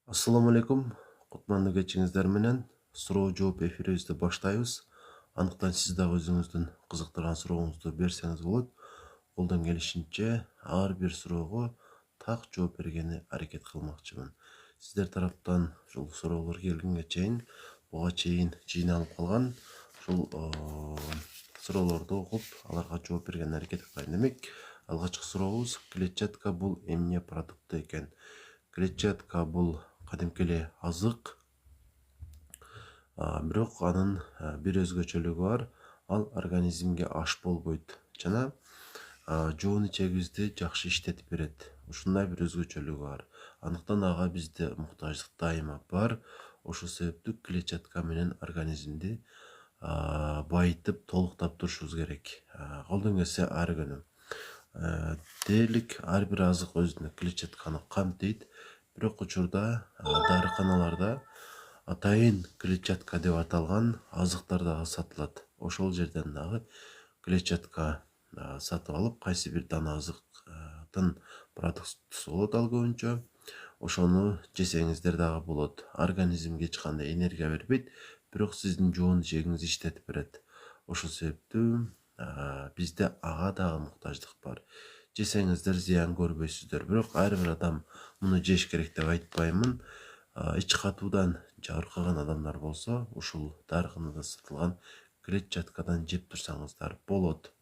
Assalamu alaikum. Кутмандуу кечиңиздер менен суроо жооп эфирибизди баштайбыз. Андыктан сиз дагы өзүңүздүн кызыктырган сурооңузду берсеңиз болот. Колдон келишинче ар бир суроого так жооп бергени аракет кылмакчымын. Сиздер тараптан ушул суроолор келгенге чейин буга чейин жыйналып калган ушул суроолорду окуп, аларга жооп берген аракет кылайын. Демек, алгачкы сурообуз: клетчатка бул эмне продукты экен? Клетчатка бул кадимки эле азык, бирок анын бир өзгөчөлүгү бар. Ал организмге аш болбойт жана жоон ичегибизди жакшы иштетип берет. Ушундай бир өзгөчөлүгү бар. Андыктан ага бизде муктаждык дайыма бар. Ошол себептүү клетчатка менен организмди байытып, толуктап турушубуз керек. Колдон келсе ар күнү. Дээрлик ар бир азык өзүнө клетчатканы камтыйт. Бирок учурда дарыканаларда атайын клетчатка деп аталган азыктар дагы сатылат. Ошол жерден дагы клетчатка сатып алып, кайсы бир дана азыктын продуктусу болот ал көбүнчө. Ошону жесеңиздер дагы болот. Организмге эч кандай энергия бербейт, бирок сиздин жоон ичегиңиз иштетип берет. Ошол себептүү бизде ага дагы муктаждык бар. Жесеңиздер зыян көрбөйсүздөр, бирок ар бир адам муну жеш керек деп айтпаймын. Ич катуудан жабыркаган адамдар болсо, ушул дарыканада сатылган клетчаткадан жеп турсаңыздар болот.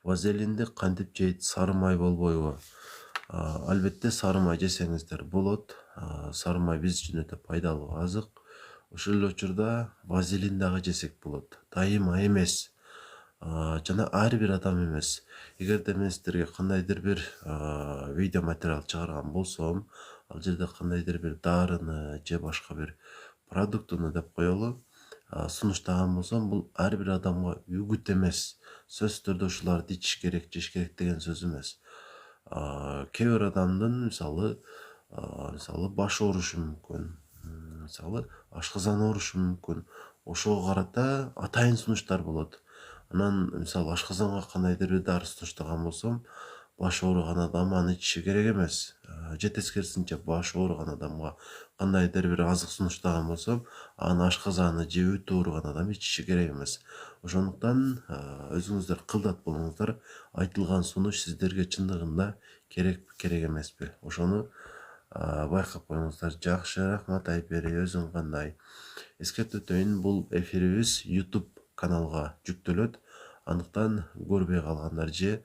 Вазелинди кантип жейт? Сары май болбойбу? Албетте сары май жесеңиздер болот. Сары май биз үчүн өтө пайдалуу азык. Ошол эле учурда вазелин дагы жесек болот. Дайыма эмес. Жана ар бир адам эмес. Эгерде мен сиздерге кандайдыр бир видео материал чыгарган болсом, ал жерде кандайдыр бир дарыны же башка бир продуктуну деп коелу сунуштаган болсом, бул ар бир адамга үгүт эмес. Сөзсүз түрдө ушуларды ичиш керек, жеш керек деген сөз эмес. Кээ бир адамдын мисалы баш оорушу мүмкүн. Мисалы ашказан оорушу мүмкүн. Ошого карата атайын сунуштар болот. Анан мисалы ашказанга кандайдыр бир дары сунуштаган болсом, баш ооруган адам аны ичиши керек эмес. Же тескерисинче баш ооруган адамга кандайдыр бир азык сунуштаган болсом, аны ашказаны же өтө ооруган адам ичиши керек эмес. Ошондуктан өзүңүздөр кылдат болуңуздар. Айтылган сунуш сиздерге чындыгында керек эмеспи? Ошону байкап коюңуздар. Жакшы, рахмат Айпери, өзүң кандай? Эскертип өтөйүн, бул эфирибиз YouTube каналга жүктөлөт. Андыктан көрбөй калгандар же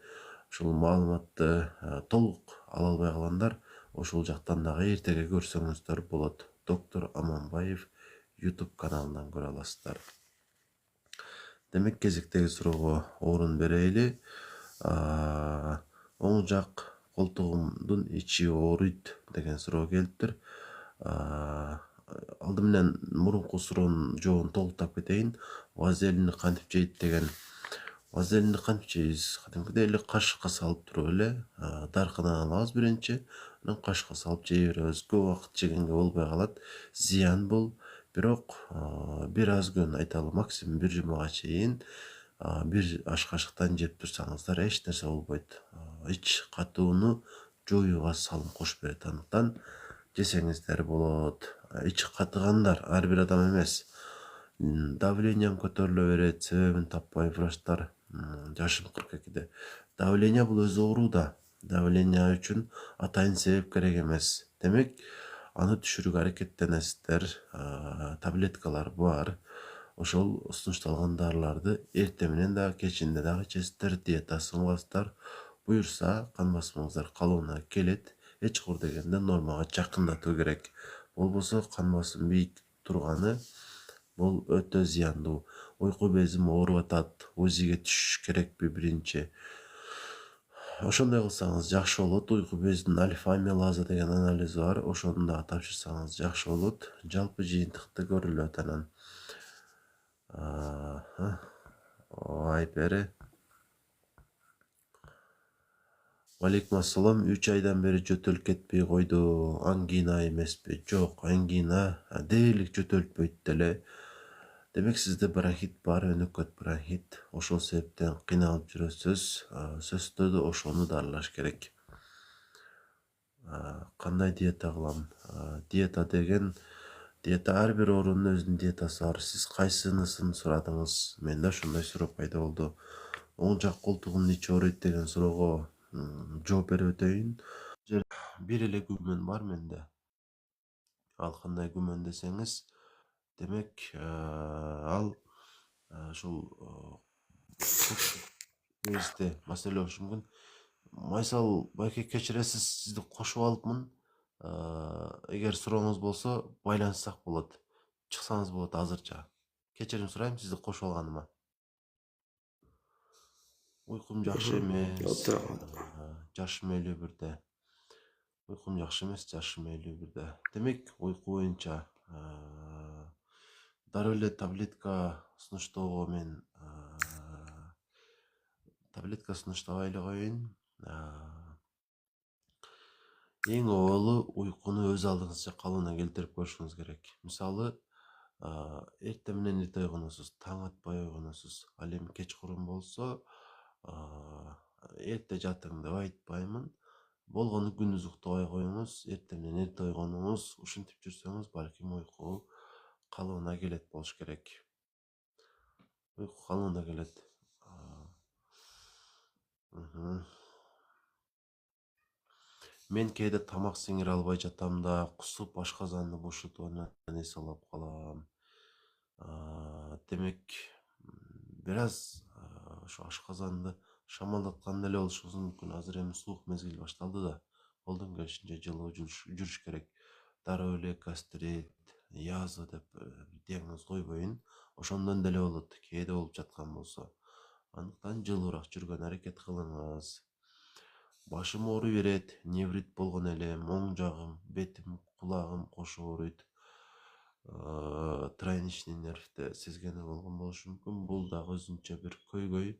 ушул маалыматты толук ала албай калгандар ошол жактан дагы эртеге көрсөңүздөр болот. Доктор Аманбаев YouTube каналынан көрө аласыздар. Демек, кезектеги суроого орун берели. Оң жак колтугумдун ичи ооруйт деген суроо келиптир. Алды менен мурунку суроонун жообун толуктап кетейин. Вазелинди кантип жейт деген. Вазелинди кантип жейбиз? Кадимкидей эле кашыкка салып туруп эле дарыканадан алабыз биринчи, анан кашыкка салып жей беребиз. Көп убакыт жегенге болбой калат. Зыян бул. Бирок бир аз күн, айталы максимум бир жумага чейин бир аш кашыктан жеп турсаңыздар эч нерсе болбойт. Ич катууну жоюуга салым кошуп берет. Андыктан жесеңиздер болот. Ичи катыгандар ар бир адам эмес. Давлениям көтөрүлө берет, себебин таппай врачтар. Жашым 42-де. Давление бул өзү оору да. Давление үчүн атайын себеп керек эмес. Демек, аны түшүрүүгө аракеттенесиздер. Таблеткалар бар. Ошол сунушталган дарыларды эртең менен дагы, кечинде дагы ичесиздер, диетасын кыласыздар. Буюрса, кан басымыңыздар калыбына келет. Эч кур дегенде нормага жакындатуу керек. Болбосо кан басым бийик турганы бул өтө зыяндуу. Уйку безим ооруп атат. УЗИге түшүш керекпи биринчи? Ошондой кылсаңыз жакшы болот. Уйку безинин альфа-амилаза деген анализи бар. Ошону дагы тапшырсаңыз жакшы болот. Жалпы жыйынтыкты көрүлөт анан. Айпери. Алейкум ассалам. 3 айдан бери жөтөлүп кетпей койду. Ангина эмеспи? Жок, ангина дээрлик жөтөлтпөйт деле. Демек, сизде бронхит бар, өнөкөт бронхит. Ошол себептен кыйналып жүрөсүз. Сөзсүз түрдө ошону дарылаш керек. Кандай диета кылам? диета деген диета ар бир оорунун өзүнүн диетасы бар. Сиз кайсынысын сурадыңыз? Менде ошондой суроо пайда болду. Оң жак колтугумдун ичи ооруйт деген суроого жооп берип өтөйүн. Бир эле күмөн бар менде. Ал кандай күмөн десеңиз, демек ал ушул көзүндө маселе болушу мүмкүн. Майсал байке, кечиресиз, сизди кошуп алыпмын. Эгер сурооңуз болсо байланышсак болот. Чыксаңыз болот азырча. Кечирим сурайм сизди кошуп алганыма. Уйкум жакшы эмес. Жашым 51-де. Уйкум жакшы эмес, жашым 51-де. Демек, уйку боюнча дароо эле таблетка сунуштоого мен таблетка сунуштабай эле коеюн. Эң обалы уйкуну өз алдыңызча калыбына келтирип коюшуңуз керек. Мисалы, эртең менен эрте ойгоносуз, таң атпай ойгоносуз. Ал эми кечкурун болсо, эрте жатың деп айтпаймын. Болгону күндүз уктабай коюңуз, эртең менен эрте ойгонуңуз. Ушинтип жүрсөңүз, балким уйку калыбына келет болуш керек. Уйку калыбына келет. Мен кээде тамак сиңире албай жатам да, кусуп ашказанды бошотуудан эс алып калам. Демек, бир аз ушу ашказанды шамалдаткан деле болушуңуз мүмкүн. Азыр эми суук мезгил башталды да, колдон келишинче жылуу жүрүш керек. Дароо эле гастрит, язва деп диагноз койбоюн. Ошондон деле болот, кээде болуп жаткан болсо. Андыктан жылуураак жүргөнгө аракет кылыңыз. Башым ооруй берет, неврит болгон элем, оң жагым, бетим, кулагым кошо ооруйт. Тройничный нервде сезгени болгон болушу мүмкүн. Бул дагы өзүнчө бир көйгөй.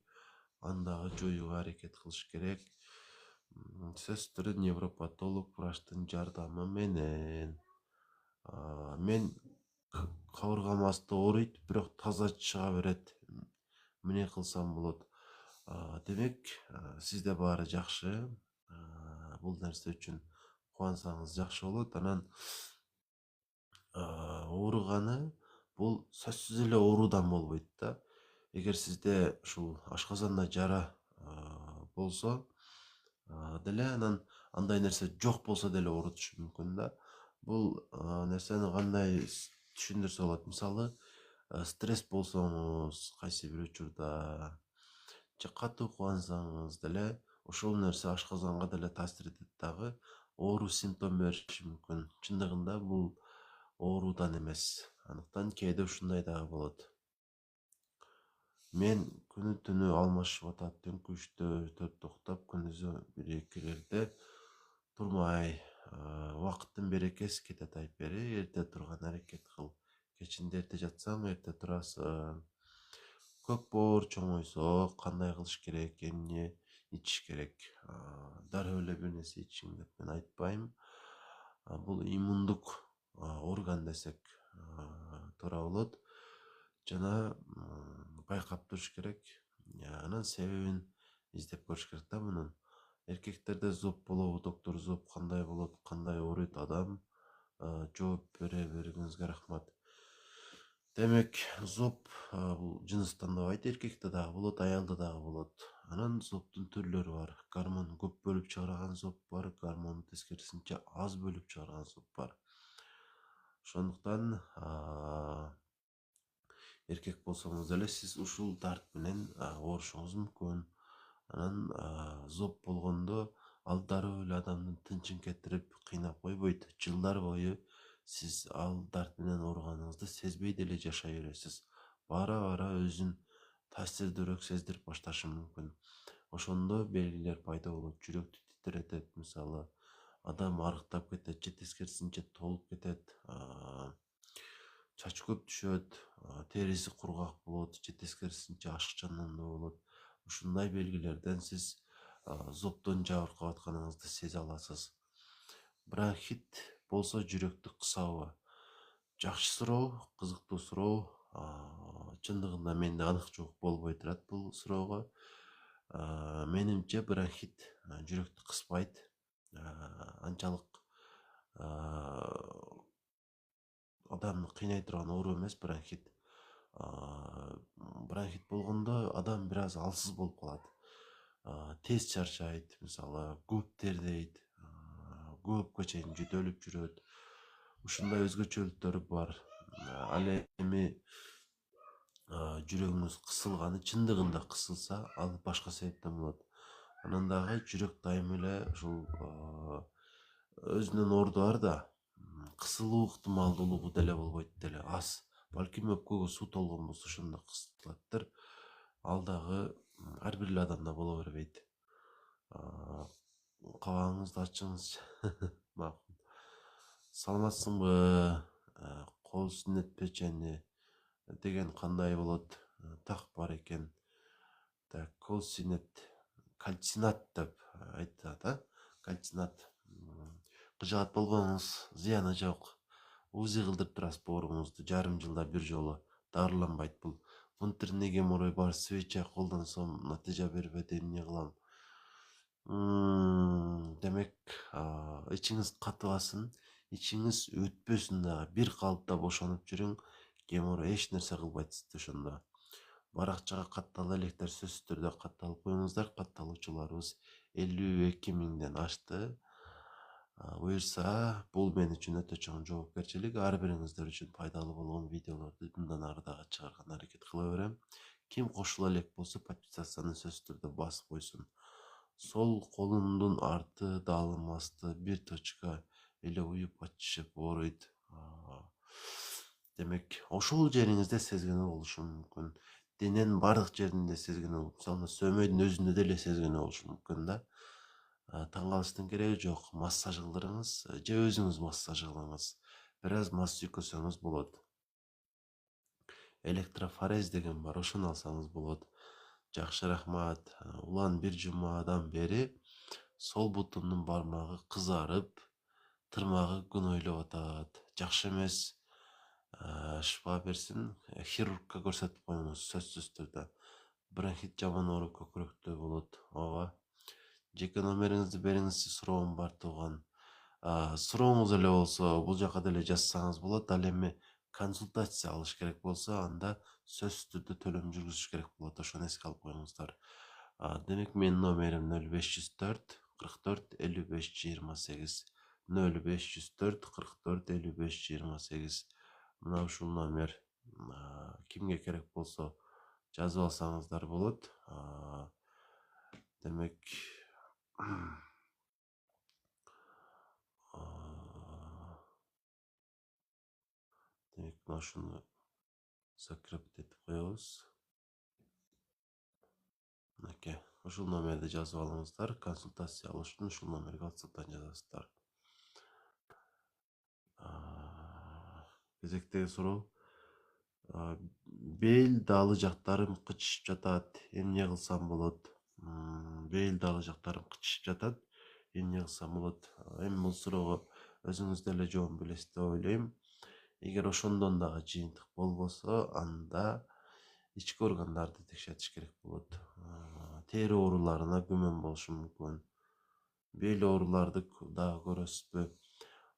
Аны дагы жоюуга аракет кылыш керек. Сөзсүз түрдө невропатолог врачтын жардамы менен. Мен кабыргам асты ооруйт, бирок таза чыга берет. Эмне кылсам болот? Демек, сизде баары жакшы. Бул нерсе үчүн кубансаңыз жакшы болот. Анан ооруганы бул сөзсүз эле оорудан болбойт да. Эгер сизде ушул ашказанда жара болсо деле, анан андай нерсе жок болсо деле оорутушу мүмкүн да. Бул нерсени кандай түшүндүрсө болот? Мисалы, стресс болсоңуз, кайсы бир учурда же катуу кубансаңыз деле, ошол нерсе ашказанга деле таасир этет дагы, оору симптом бериши мүмкүн. Чындыгында бул оорудан эмес. Андыктан кээде ушундай дагы болот. Мен күнү түнү алмашып атат, түнкү 3-тө токтоп, күндүзү 1-2-лерде турмай, убакыттын берекеси кетет айтып бери. Эрте турган аракет кыл. Кечинде эрте жатсаң, эрте турасың. Көп боор чоңойсо кандай кылыш керек, эмне ичиш керек? Дароо эле бир нерсе ичиң деп мен айтпайм. Бул иммундук орган десек туура болот. Жана байкап туруш керек. Анан себебин издеп көрүш керек да мунун. Эркектерде зоб болобу, доктор зоб кандай болот, кандай ооруйт адам? Жооп бере бериңизге рахмат. Демек, зоб бул жыныс тандабайт, эркекте дагы болот, аялда дагы болот. Анан зобтун түрлөрү бар. Гормон көп бөлүп чыгарган зоб бар, гормон тескерисинче аз бөлүп чыгарган зоб бар. Ошондуктан эркек болсоңуз деле сиз ушул дарт менен оорушуңуз мүмкүн. Анан зоб болгондо ал дароо эле адамдын тынчын кетирип, кыйнап койбойт. Жылдар бою сиз ал дарт менен ооруганыңызды сезбей деле жашай бересиз. Бара өзүн таасирдүүрөөк сездирип башташы мүмкүн. Ошондо белгилер пайда болот. Жүрөктү титиретет, мисалы, адам арыктап кетет, же тескерисинче толуп кетет, чачы көп түшөт, териси кургак болот, же тескерисинче ашыкчандуу болот. Ушундай белгилерден сиз зобдон жабыркап атканыңызды сезе аласыз. Бронхит болсо жүрөктү кысабы? Жакшы суроо, кызыктуу суроо. Чындыгында менде анык жооп болбой турат бул суроого. Менимче бронхит жүрөктү кыспайт. Анчалык адамды кыйнай турган оору эмес бронхит. Бронхит болгондо адам бир аз алсыз болуп калат. Тез чарчайт, мисалы көп тердейт, көпкө чейин жөтөлүп жүрөт. Ушундай өзгөчөлүктөрү бар. Ал эми жүрөгүңүз кысылганы чындыгында кысылса, ал башка себептен болот. Анан дагы жүрөк дайым эле ушул өзүнөн оорду бар да, кысылуу ыктымалдуулугу деле болбойт деле аз. Балким өпкөгө суу толгон болсо ошондо кысылаттыр. Ал дагы ар бир эле адамда боло бербейт. Кабагыңызды ачыңызчы. Макул. Саламатсыңбы? Кол сүннөт печени деген кандай болот? Так бар экен. Так, кол сүннөт кальцинат деп айтат, кальцинат. Кыжаат болбоңуз, зыяны жок. УЗИ кылдырып турасыз бооруңузду, жарым жылда бир жолу. Дарыланбайт бул. Внутренний геморрой бар, свеча колдонсом натыйжа бербеди, эмне кылам? Демек, ичиңиз катыбасын, ичиңиз өтпөсүн дагы, бир калыпта бошонуп жүрүң, геморрой эч нерсе кылбайт сизди ошондо. Баракчага каттала электер, сөзсүз түрдө катталып коюңуздар. Катталуучуларыбыз 52 миңден ашты. Буюрса, бул мен үчүн өтө чоң жоопкерчилик. Ар бириңиздер үчүн пайдалуу болгон видеолорду мындан ары дагы чыгарганга аракет кыла берем. Ким кошула элек болсо, подписацияны сөзсүз түрдө басып койсун. Сол колумдун арты, даалым асты бир точка эле уюп ачышып ооруйт. Демек, ошол жериңизде сезгенүү болушу мүмкүн. Дененин бардык жеринде сезгенүү, мисалы сөмөйдүн өзүндө деле сезгенүү болушу мүмкүн да. Таң калыштын кереги жок. Массаж кылдырыңыз же өзүңүз массаж кылыңыз. Бир аз мас жүйкөсөңүз болот. Электрофорез деген бар, ошону алсаңыз болот. Жакшы, рахмат. Улан бир жумадан бери сол бутумдун бармагы кызарып, тырмагы күнөйлөп атат. Жакшы эмес. Шифа берсин. Хирургка көрсөтүп коюңуз, сөзсүз түрдө. Бронхит жаман оору көкүрөктө болот. Ооба. Жеке номериңизди бериңизчи, суроом бар тууган. Сурооңуз эле болсо, бул жака деле жазсаңыз болот. Ал эми консультация алыш керек болсо, анда сөзсүз түрдө төлөм жүргүзүш керек болот. Ошону эске алып коюңуздар. Демек, менин номерим 0504 44 55 28. 0504 44 55 28. Мына ушул номер. Кимге керек болсо жазып алсаңыздар болот. Демек, мына ушуну закрепить этип коебуз. Мынакей, ушул номерди жазып алыңыздар. Консультация алыш үчүн ушул номерге WhatsApp'тан жазасыздар. Кезектеги суроо. Бел далы жактарым кычышып жатат. Эмне кылсам болот? Бел далы жактарым кычышып жатат. Эмне кылсам болот? Эми бул суроого өзүңүз деле жообун билесиз деп ойлойм. Эгер ошондон дагы жыйынтык болбосо, анда ички органдарды текшертиш керек болот. Тери ооруларына күмөн болушу мүмкүн. Бел ооруларды дагы көрөсүзбү?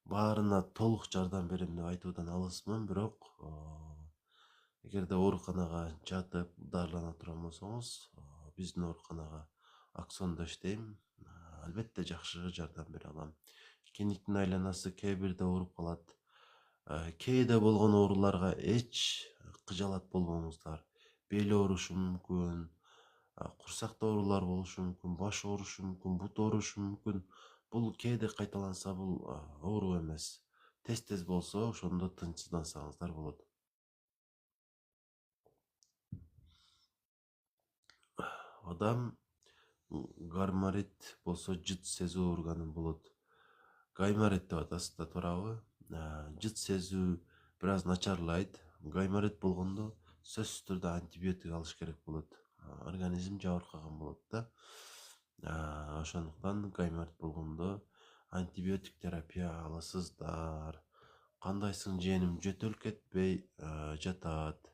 Баарына толук жардам берем деп айтуудан алысмын, бирок эгерде ооруканага жатып дарылана турган болсоңуз, биздин ооруканага Аксондо иштейм. Албетте жакшы жардам бере алам. Киниктин айланасы кээ бирде ооруп калат. Кээде болгон ооруларга эч кыжалат болбоңуздар. Бел оорушу мүмкүн, курсакта оорулар болушу мүмкүн, баш оорушу мүмкүн, бут оорушу мүмкүн. Бул кээде кайталанса, бул оору эмес. Тез болсо, ошондо тынчсыздансаңыздар болот. Адам гармарит болсо жыт сезүү органы болот. Гайморит деп атасыздар, туурабы? Жыт сезүү бир аз начарлайт. Гайморит болгондо сөзсүз түрдө антибиотик алыш керек болот. Организм жабыркаган болот да. Ошондуктан гайморит болгондо антибиотик терапия аласыздар. Кандайсың жээним, жөтөл кетпей жатат.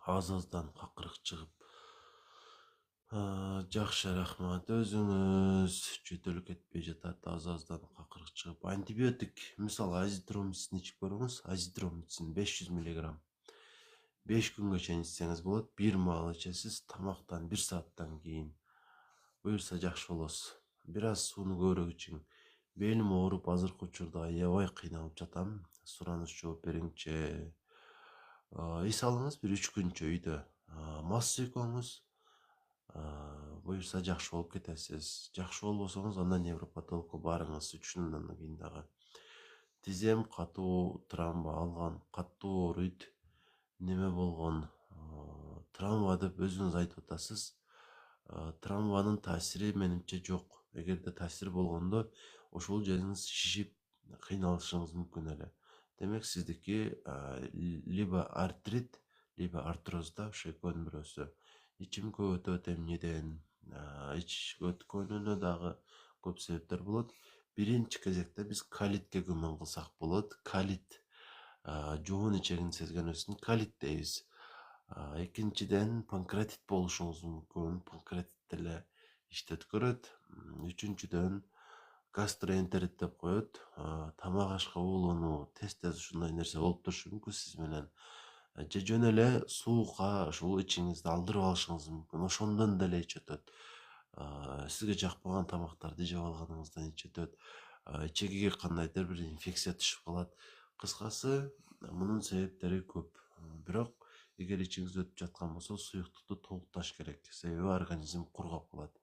Азыздан какырык чыгып Жакшы, рахмат. Өзүңүз жөтөлүп кетпей жатат, аз-аздан какырык чыгып. Антибиотик, мисалы азитромицин ичип көрүңүз. Азитромицин 500 миллиграмм. 5 күнгө чейин ичсеңиз болот. Бир маал ичесиз, тамактан 1 сааттан кийин. Буюрса жакшы болосуз. Бир аз сууну көбүрөөк ичиң. Белим ооруп, азыркы учурда аябай кыйналып жатам. Сураныч жооп бериңчи. Эс алыңыз бир 3 күнчө үйдө. Мас уйкоңуз. Буюрса жакшы болуп кетесиз. Жакшы болбосоңуз анда невропатологко барыңыз 3 күндөн кийин дагы. Тизем катуу травма алган, катуу ооруйт. Неме болгон? Травма деп өзүңүз айтып атасыз. Травманын таасири менимче жок. Эгерде таасир болгондо ошол жериңиз шишип кыйналышыңыз мүмкүн эле. Демек сиздики либо артрит, либо артроз да, ошо экөөнүн бирөөсү. Ичим көп өтөт эмнеден, ич өткөнүнө дагы көп себептер болот. Биринчи кезекте биз калитке күмөн кылсак болот. Калит жоон ичегин сезгенибизден калит дейбиз. Экинчиден панкреатит болушуңуз мүмкүн. Панкреатит деле иштеп көрөт. Үчүнчүдөн гастроэнтерит деп коет. Тамак ашка уулануу, тез ушундай нерсе болуп турушу мүмкүн сиз менен. Же жөн эле суукка ушул ичиңизди алдырып алышыңыз мүмкүн. Ошондон деле ич өтөт. Сизге жакпаган тамактарды жеп алганыңыздан ич өтөт. Ичегиге кандайдыр бир инфекция түшүп калат. Кыскасы, мунун себептери көп. Бирок эгер ичиңизде өтүп жаткан болсо, суюктукту толукташ керек. Себеби организм кургап калат.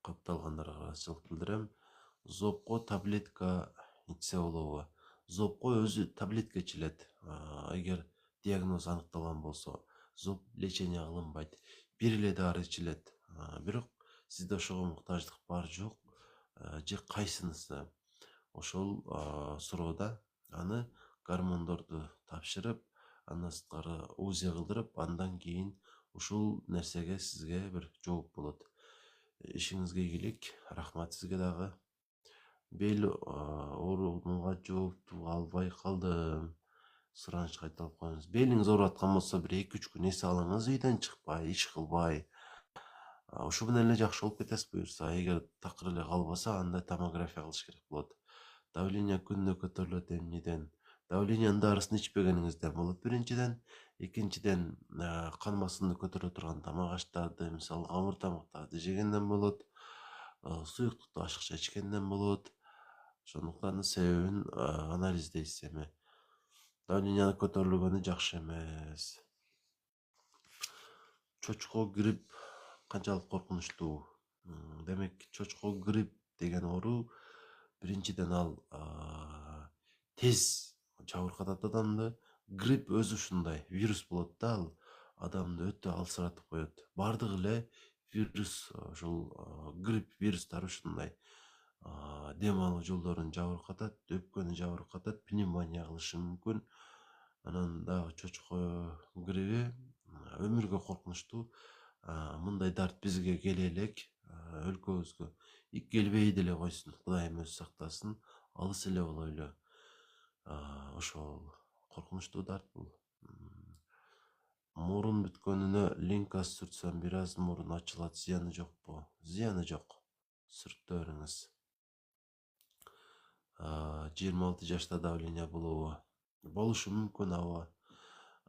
Капталгандарга ыраазычылык билдирем. Зобко таблетка ичсе болобу? Зобко өзү таблетка ичилет. Эгер диагноз аныкталган болсо, зоб лечение кылынбайт. Бир эле дары ичилет. Бирок сизде ошого муктаждык бар жок, же кайсынысы? Ошол суроода аны гормондорду тапшырып, андан сырткары УЗИ кылдырып, андан кийин ушул нерсеге сизге бир жооп болот. Ишиңизге ийгилик. Рахмат сизге дагы. Бел оорууга жоопту албай калдым. Суранычка айтып коюңуз. Белиңиз ооруп аткан болсо бир 2-3 күн эс алыңыз, үйдөн чыкпай, иш кылбай. Ошо менен эле жакшы болуп кетесиз буюрса. Эгер такыр эле калбаса, анда томография кылыш керек болот. Давление күндө көтөрүлөт эмнеден? Давлениянын дарысын ичпегениңизден болот биринчиден. Экинчиден, кан басымды көтөрө турган тамак аштарды, мисалы камыр тамактарды жегенден болот. Суюктукту ашыкча ичкенден болот. Ошондуктан себебин анализдейсиз эми. Давление көтөрүлгөнү жакшы эмес. Чочко грипп канчалык коркунучтуу? Демек, чочко грипп деген оору биринчиден ал тез жабыркатат адамды. Грипп өзү ушундай вирус болот да, ал адамды өтө алсыратып коет. Бардык эле вирус, ушул грипп вирустары ушундай. Дем алуу жолдорун жабыркатат, өпкөнү жабыркатат, пневмония кылышы мүмкүн. Анан дагы чочко гриппи өмүргө коркунучтуу. Мындай дарт бизге келе элек, өлкөбүзгө келбей деле койсун, Кудайым өзү сактасын, алыс эле болойлу. Ошол коркунучтуу дарт бул. Мурун бүткөнүнө линкас сүртсөм бир аз мурун ачылат, зыяны жокпу? Зыяны жок. Сүртө бериңиз. 26 жашта давление болобу? Болушу мүмкүн, аба.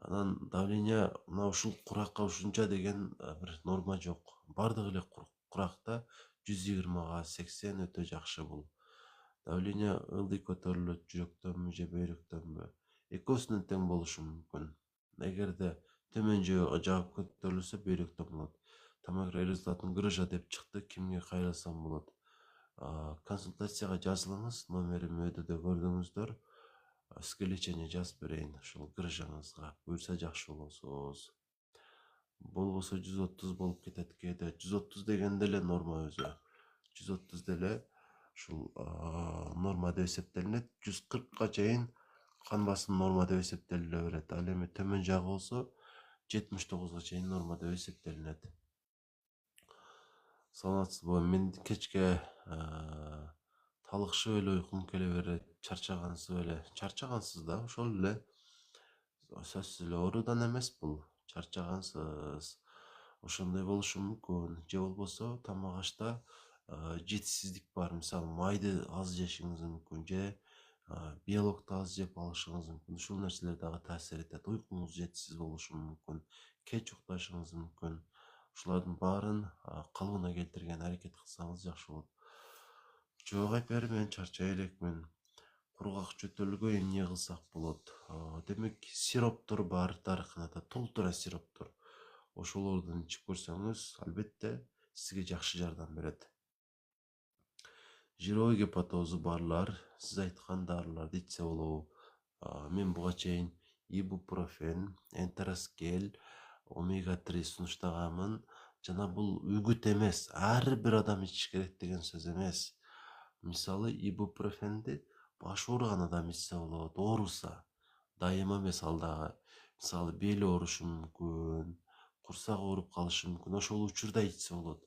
Анан давление мына ушул куракка ушунча деген бир норма жок. Бардык эле куракта 120/80 өтө жакшы бул. Давление ылдый көтөрүлөт, жүрөктөнбү же бөйрөктөнбү? Экөөсүнөн тең болушу мүмкүн. Эгерде төмөн жагы көтөрүлсө бөйрөктөн болот. Томография результатын грыжа деп чыкты, кимге кайрылсам болот? Консультацияга жазылыңыз, номерим өйдөдө көрдүңүздөр. Сизге лечение жазып берейин ушул грыжаңызга. Буюрса жакшы болосуз. Болбосо 130 болуп кетет кээде. 130 деген деле норма өзү. 130 деле ушул норма деп эсептелинет. 140ка чейин кан басым норма деп эсептелине берет. Ал эми төмөн жагы болсо 79га чейин норма деп эсептелинет. Саламатсызбы? Мен кечке талыкшып эле уйкум келе берет. Чарчагансыз беле? Чарчагансыз да, ошол эле. сөзсүз эле оорудан эмес бул, чарчагансыз. Ошондой болушу мүмкүн. Же болбосо тамак ашта жетишсиздик бар. Мисалы майды аз жешиңиз мүмкүн, же белокту аз жеп алышыңыз мүмкүн. Ушул нерселер дагы таасир этет. Уйкуңуз жетишсиз болушу мүмкүн. Кеч укташыңыз мүмкүн. Ушулардын баарын калыбына келтирген аракет кылсаңыз жакшы болот. Жок айпери, мен чарчай элекмин. Кургак жөтөлгө эмне кылсак болот? Демек, сироптор бар дарыканада, толтура сироптор. Ошолордун ичип көрсөңүз, албетте сизге жакшы жардам берет. Жировой гепатозу барлар сиз айткан дарыларды ичсе болобу? Мен буга чейин ибупрофен, энтероскел, омега-3 сунуштаганмын. Жана бул үгүт эмес, ар бир адам ичиш керек деген сөз эмес. Мисалы, ибупрофенди баш ооруган адам ичсе болот, ооруса. Дайыма эмес ал дагы. Мисалы, бели оорушу мүмкүн, курсак ооруп калышы мүмкүн. Ошол учурда ичсе болот.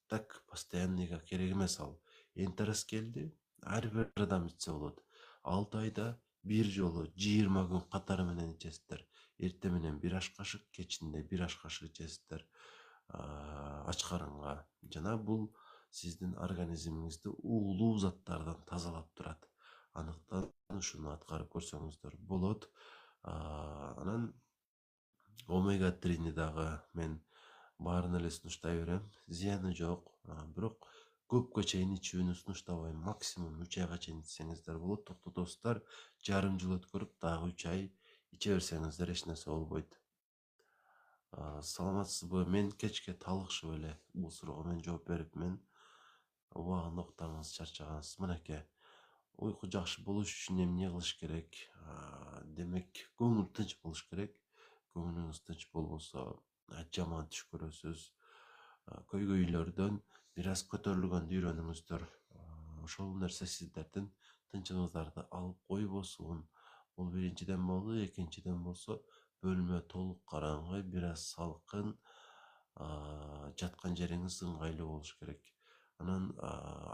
Так постоянныйга керек эмес ал. Энтероскелди ар бир адам ичсе болот. 6 айда бир жолу 20 күн катары менен ичесиздер. Эрте менен 1 аш кашык, кечинде 1 аш кашык ичесиздер ач карынга. Жана бул сиздин организмиңизди уулуу заттардан тазалап турат. Андыктан ушуну аткарып көрсөңүздөр болот. Анан омега-3 дагы мен баарын эле сунуштай берем. Зыяны жок. Бирок көпкө чейин ичүүнү сунуштабайм. Максимум 3 айга чейин ичсеңиздер болот. Токтотосуздар. Жарым жыл өткөрүп дагы 3 ай иче берсеңиздер эч нерсе болбойт. Саламатсызбы? Мен кечке талыкшып эле бул суроого мен жооп берипмин. Убагында уктаңыз, чарчагансыз. Мынакей. Уйку жакшы болуш үчүн эмне кылыш керек? Демек, көңүл тынч болуш керек. Көңүлүңүз тынч болбосо жаман түш көрөсүз. Көйгөйлөрдөн бир аз көтөрүлгөндү үйрөнүңүздөр. Ошол нерсе сиздердин тынчыңыздарды алып койбосун. Бул биринчиден болду. Экинчиден болсо, бөлмө толук караңгы, бир аз салкын, жаткан жериңиз ыңгайлуу болуш керек. Анан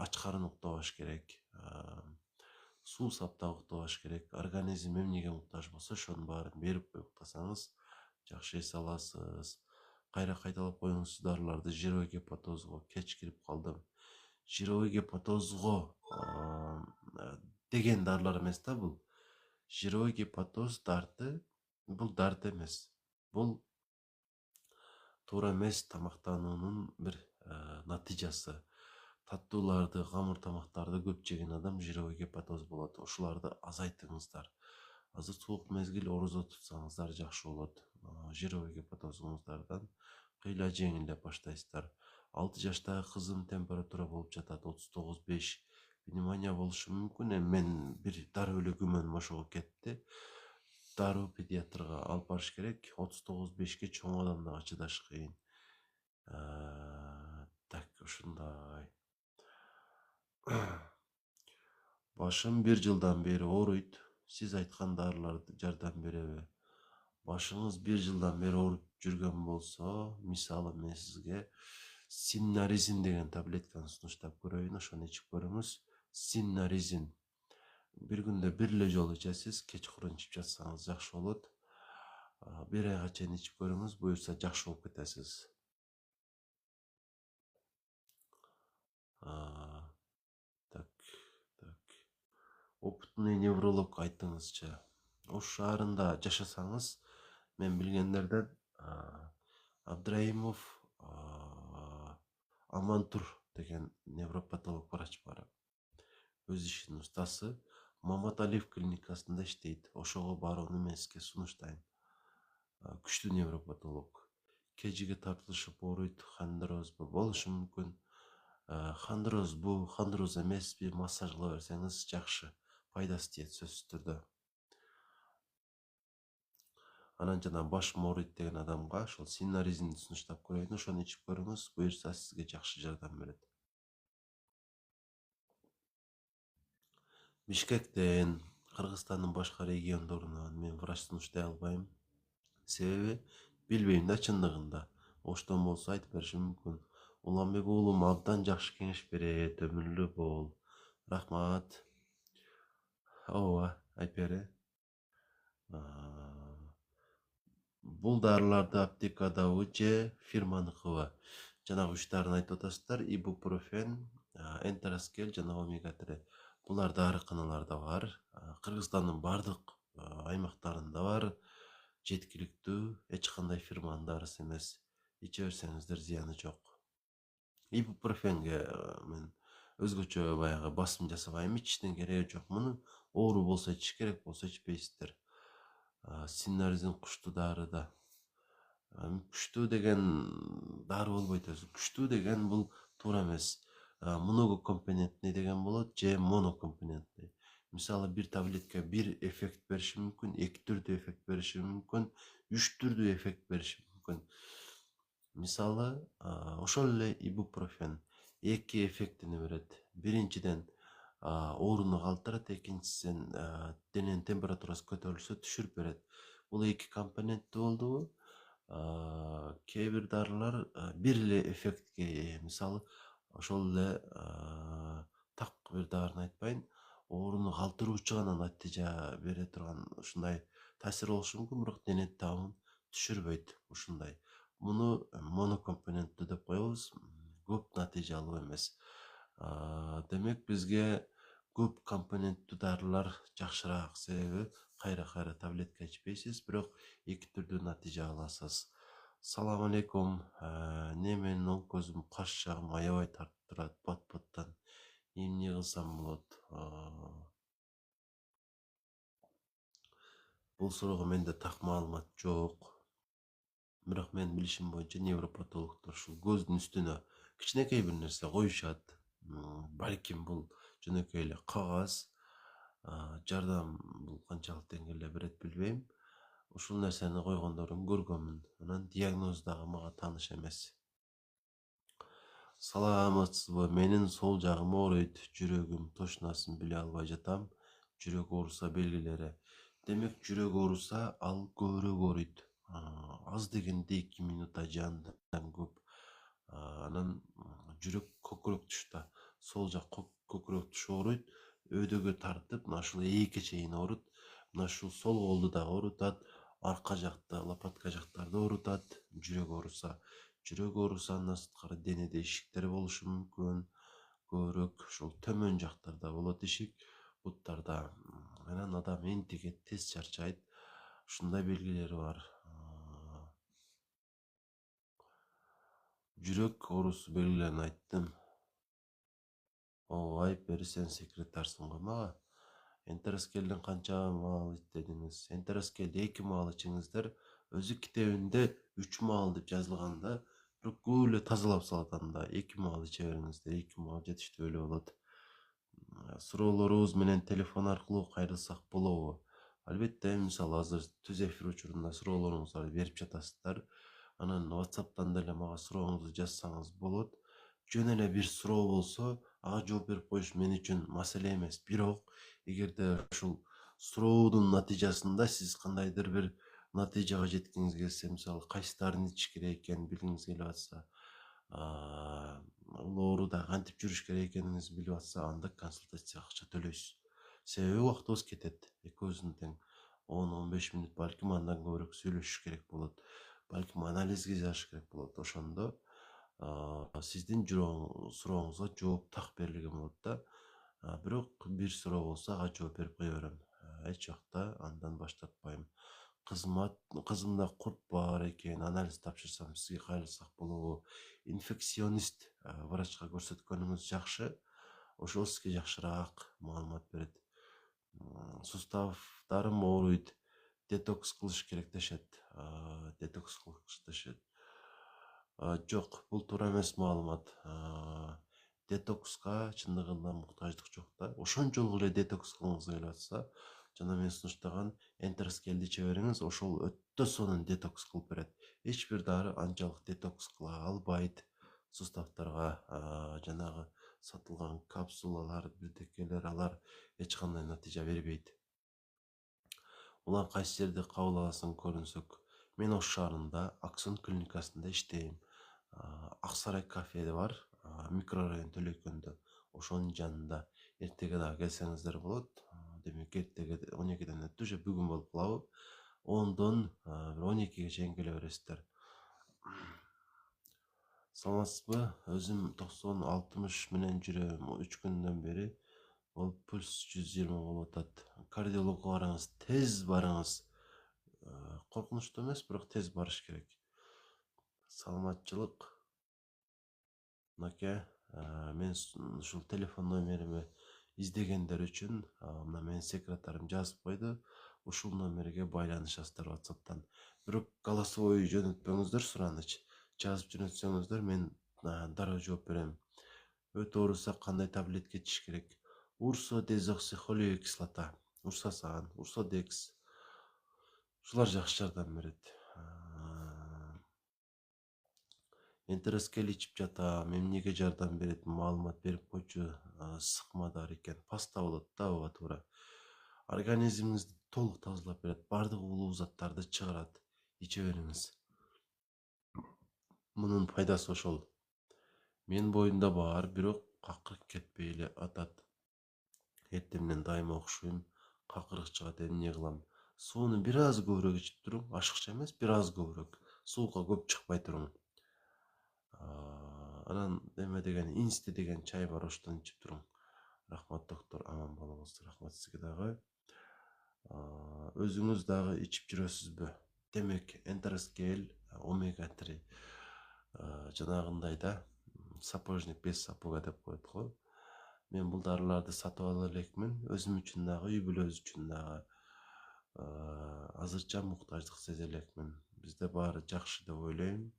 ач карын уктабаш керек. Суу саптап уктабаш керек. Организм эмнеге муктаж болсо, ошонун баарын берип коюп уктасаңыз жакшы эс аласыз. Кайра кайталап коюңуз дарыларды. Жировой гепатозго кеч кирип калдым. Жировой гепатозго деген дарылар эмес да бул. Жировой гепатоз дарты, бул дарт эмес. Бул туура эмес тамактануунун бир натыйжасы. Таттууларды, камыр тамактарды көп жеген адам жировой гепатоз болот. Ошоларды азайтыңыздар. Азыр суук мезгил, орозо тутсаңыздар жакшы болот. Жировой гепатозуңуздардан кыйла жеңилдеп баштайсыздар. 6 жаштагы кызым температура болуп жатат, 39,5. Пневмония болушу мүмкүн. Мен бир дароо эле күмөнүм ошого кетти. Дароо педиатрга алып барыш керек. 39,5ке чоң адам дагы чыдаш кыйын. Так, ушундай. Башым 1 жылдан бери ооруйт. Сиз айткан дарылар жардам береби? Башыңыз 1 жылдан бери ооруп жүргөн болсо, мисалы мен сизге синнаризин деген таблетканы сунуштап көрөйүн, ошону ичип көрүңүз. Синнаризин. Бир күндө 1 эле жолу ичесиз, кечкурун ичип жатсаңыз жакшы болот. 1 айга чейин ичип көрүңүз, буюрса жакшы болуп кетесиз. Так. Опытный невролог айтыңызчы. Ош шаарында жашасаңыз, мен билгендерден Абдраимов Амантур деген невропатолог врач бар. Өз ишинин устасы. Маматалиев клиникасында иштейт. Ошого барууну мен сизге сунуштайм. Күчтүү невропатолог. Кежиге тартылышып ооруйт, хондроз болушу мүмкүн. Хондроз бу, хондроз эмеспи, массаж кыла берсеңиз жакшы. Пайдасы тиет сөзсүз түрдө. Анан жана башым ооруйт деген адамга ошол синнаризинди сунуштап көрөйүн, ошону ичип көрүңүз, буюрса сизге жакшы жардам берет. Бишкектен, Кыргызстандын башка региондорунан мен врач сунуштай албайм. Себеби билбейм да чындыгында. Оштон болсо айтып беришим мүмкүн. Уланбек уулум абдан жакшы кеңеш берет, өмүрлүү бол. Рахмат. Ооба, айпери. Бул дарыларды аптекадабы же фирманыкыбы? Жанагы үч дарыны айтып атасыздар: ибупрофен, энтероскел жана омега 3. Булар дарыканаларда бар. Кыргызстандын бардык аймактарында бар. Жеткиликтүү, эч кандай фирманын дарысы эмес. Иче берсеңиздер зыяны жок. Ибупрофенге мен өзгөчө баягы басым жасабайм, ичиштин кереги жок. Муну оору болсо ичиш керек, болсо ичпейсиздер. Синарзин куштуу дары да. Күчтүү деген дары болбойт өзү. Күчтүү деген бул туура эмес. Многокомпонентный деген болот же монокомпонентный. Мисалы бир таблетка бир эффект бериши мүмкүн, эки түрдүү эффект бериши мүмкүн, үч түрдүү эффект бериши мүмкүн. Мисалы ошол эле ибупрофен эки эффектини берет. Биринчиден ооруну калтырат, экинчисин дененин температурасы көтөрүлсө түшүрүп берет. Бул эки компоненттүү болдубу, кээ бир дарылар бир эле эффектке ээ. Мисалы ошол эле так бир дарыны айтпайын, ооруну калтыруучу гана натыйжа бере турган ушундай таасир болушу мүмкүн, бирок дене табын түшүрбөйт ушундай. Муну монокомпоненттүү деп коебуз, көп натыйжалуу эмес. Демек бизге көп компоненттүү дарылар жакшыраак, себеби кайра таблетка ичпейсиз, бирок эки түрдүү натыйжа аласыз. Салам алейкум. Не менин оң көзүм, каш жагым аябай тартып турат бат-баттан. Эмне кылсам болот? Бул суроого менде так маалымат жок. Бирок менин билишим боюнча невропатологдор ушул көздүн үстүнө кичинекей бир нерсе коюшат. Балким бул жөнөкөй эле кагаз. Жардам бул канчалык деңгээлде берет билбейм. Ушул нерсени койгондорун көргөнмүн. Анан диагноз дагы мага тааныш эмес. Саламатсызбы? Менин сол жагым ооруйт, жүрөгүм тошунасын биле албай жатам. Жүрөк ооруса белгилери. Демек жүрөк ооруса ал көбүрөөк ооруйт. Аз дегенде 2 минутта же андан көп. Анан жүрөк көкүрөк тушта, сол жак көкүрөк туш ооруйт. Өйдөгө тартып, мына ушул ээке чейин оорут. Мына ушул сол колду да оорутат, арка жакты, лопатка жактарды оорутат. Жүрөк ооруса андан сырткары денеде ишиктер болушу мүмкүн. Көбүрөөк ушул төмөн жактарда болот ишик, буттарда. Анан адам энтигет, тез чарчайт. Ушундай белгилери бар. Жүрөк оорусу белгилерин айттым. Ооба, бери сен секретарсың го мага. Энтероскелдин канча маал ичтедиңиз? Энтероскелди 2 маал ичиңиздер. Өзү китебинде 3 маал деп жазылганда, бирок көп эле тазалап салат анда. 2 маал иче бериңиздер, 2 маал жетиштүү эле болот. Суроолорубуз менен телефон аркылуу кайрылсак болобу? Албетте, мисалы азыр түз эфир учурунда суроолоруңуздарды берип жатасыздар. Анан WhatsApp'тан деле мага сурооңузду жазсаңыз болот. Жөн эле бир суроо болсо, ага жооп берип коюш мен үчүн маселе эмес. Бирок эгерде ушул суроодун натыйжасында сиз кандайдыр бир натыйжага жеткиңиз келсе, мисалы кайсы дарыны ичиш керек экенин билгиңиз келип атса, бул ооруда кантип жүрүш керек экениңизди билип атса, анда консультацияга акча төлөйсүз. Себеби убактыбыз кетет. Экөөбүздүн тең 10-15 мүнөт, балким андан көбүрөөк сүйлөшүш керек болот. Балким анализге жазыш керек болот. Ошондо сиздин сурооңузга жооп так берилген болот да. Бирок бир суроо болсо ага жооп берип кое берем. Эч убакта андан баш тартпайм. Кызымда курт бар экен, анализ тапшырсам сизге кайрылсак болобу? Инфекционист врачка көрсөткөнүңүз жакшы. Ошол сизге жакшыраак маалымат берет. Суставдарым ооруйт, детокс кылыш керек дешет. Жок, бул туура эмес маалымат. Детокска чындыгында муктаждык жок да. Ошончолук эле детокс кылгыңыз келип атса, жана мен сунуштаган энтероскелди иче бериңиз, ошол өтө сонун детокс кылып берет. Эч бир дары анчалык детокс кыла албайт. Суставдарга жанагы сатылган капсулалар, бирдекелер, алар эч кандай натыйжа бербейт. Улан кайсы жерде кабыл аласың көрүнсөк? Мен Ош шаарында Аксон клиникасында иштейм. Ак Сарай кафеде бар, микрорайон Төлөйкөндө. Ошонун жанында. Эртеге дагы келсеңиздер болот. Демек эртеге 12ден өттү, же бүгүн болуп калабы? 10-дон 12-ге чейин келе бересиздер. Саламатсызбы? Өзүм 90-60 менен жүрөм 3 күндөн бери. Ол пульс 120 болуп атат. Кардиологко барыңыз, тез барыңыз. Коркунучтуу эмес, бирок тез барыш керек. Саламатчылык. Мынакей, мен ушул телефон номерими издегендер үчүн мына менин секретарым жазып койду. Ушул номерге байланышасыздар WhatsApp'тан. Бирок голосовой жөнөтпөңүздөр, сураныч. Жазып жөнөтсөңүздөр мен дароо жооп берем. Өтө ооруса кандай таблетка ичиш керек? Урсо дезоксихолио кислота, урсасан, урсодекс. Ушулар жакшы жардам берет. Энтероскел ичип жатам, эмнеге жардам берет, маалымат берип койчу. Сыкма дары экен, паста болот да, ооба туура. Организмиңизди толук тазалап берет, баардык улуу заттарды чыгарат. Иче бериңиз. Мунун пайдасы ошол. Менин боюмда бар, бирок какырык кетпей эле атат. Эртемнен дайыма окшойм, какырык чыгат, эмне кылам? Сууну бир аз көбүрөөк ичип туруң, ашыкча эмес, бир аз көбүрөөк. Сууга көп чыкпай туруң. Анан эме деген инсти деген чай бар, оштон ичип туруң. Рахмат доктор, аман болуңуз. Рахмат сизге дагы. Өзүңүз дагы ичип жүрөсүзбү? Демек, энтероскел, омега 3 жанагындай да, сапожник без сапога деп коет го. Мен бул дарыларды сатып ала элекмин, өзүм үчүн дагы, үй бүлөбүз үчүн дагы. Азырча муктаждык сезе элекмин. Бизде баары жакшы деп ойлойм.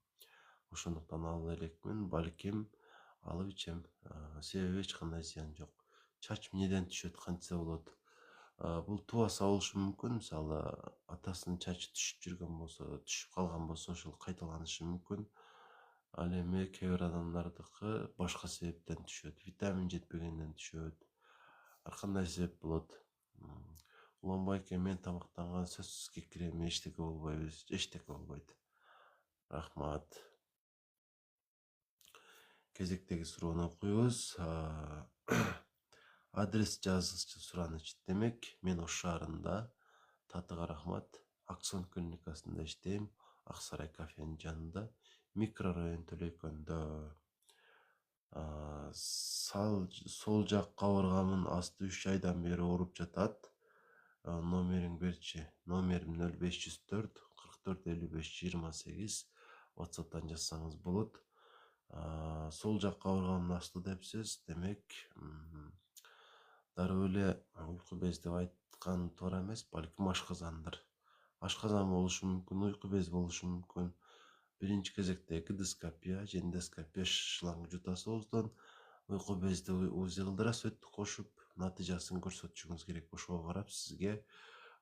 Ошондуктан ала элекмин, балким алып ичем. Себеби эч кандай зыян жок. Чач эмнеден түшөт, кантсе болот? Бул тубаса болушу мүмкүн. Мисалы, атасынын чачы түшүп жүргөн болсо, түшүп калган болсо, ошол кайталанышы мүмкүн. Ал эми кээ бир адамдардыкы башка себептен түшөт, витамин жетпегенден түшөт. Ар кандай себеп болот. Уланбай экен, мен тамактанган сөзсүз кекирем, эчтеке болбойбуз, эчтеке болбойт. Рахмат. Кезектеги суроону окуйбуз. Адрес жазгычы сураныч. Демек, мен Ош шаарында, татыга рахмат, Аксон клиникасында иштейм, Ак Сарай кафенин жанында, микрорайон Төлөйкөндө. Сол жак кабыргамдын асты 3 айдан бери ооруп жатат. Номерин берчи. Номерим 0504 44 55 28. WhatsApp'тан жазсаңыз болот. Сол жак кабыргамдын асты депсиз. Демек, дароо эле уйку без деп айткан туура эмес, балким ашказандыр. Ашказан болушу мүмкүн, уйку без болушу мүмкүн. Биринчи кезекте гидроскопия же эндоскопия шланг жутасыз ооздон. Уйку безди УЗИ кылдырасыз өттү кошуп, натыйжасын көрсөтүшүңүз керек. Ошого карап сизге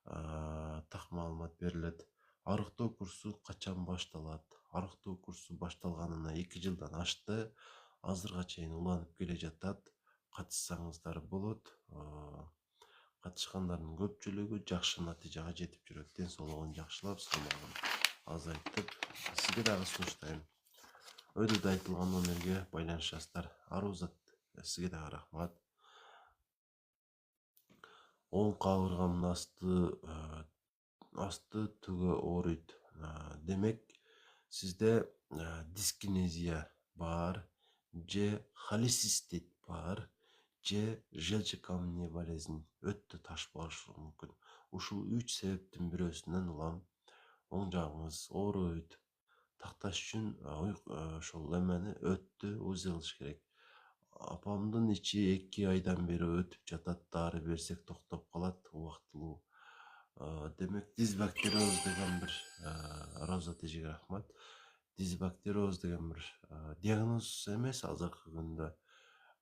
так маалымат берилет. Арыктоо курсу качан башталат? Арыктоо курсу башталганына 2 жылдан ашты. Азырга чейин уланып келе жатат. Катышсаңыздар болот. Катышкандардын көпчүлүгү жакшы натыйжага жетип жүрөт. Ден соолугун жакшылап, салмагын азайтып, сизге дагы сунуштайм. Өйдөдө айтылган номерге байланышасыздар. Арузат, сизге дагы рахмат. Оң кабыргамдын асты түгө ооруйт. Демек, сизде дискинезия бар, же холецистит бар, же желчекаменный болезнь, өттө таш болушу мүмкүн. Ушул 3 себептин бирөөсүнөн улам оң жагыңыз ооруйт. Такташ үчүн ошол эмени өттү УЗИ кылыш керек. Апамдын ичи 2 айдан бери өтүп жатат, дары берсек токтоп калат убактылуу. Демек, дисбактериоз деген бир Роза тежеге рахмат. Дисбактериоз деген бир диагноз эмес азыркы күндө.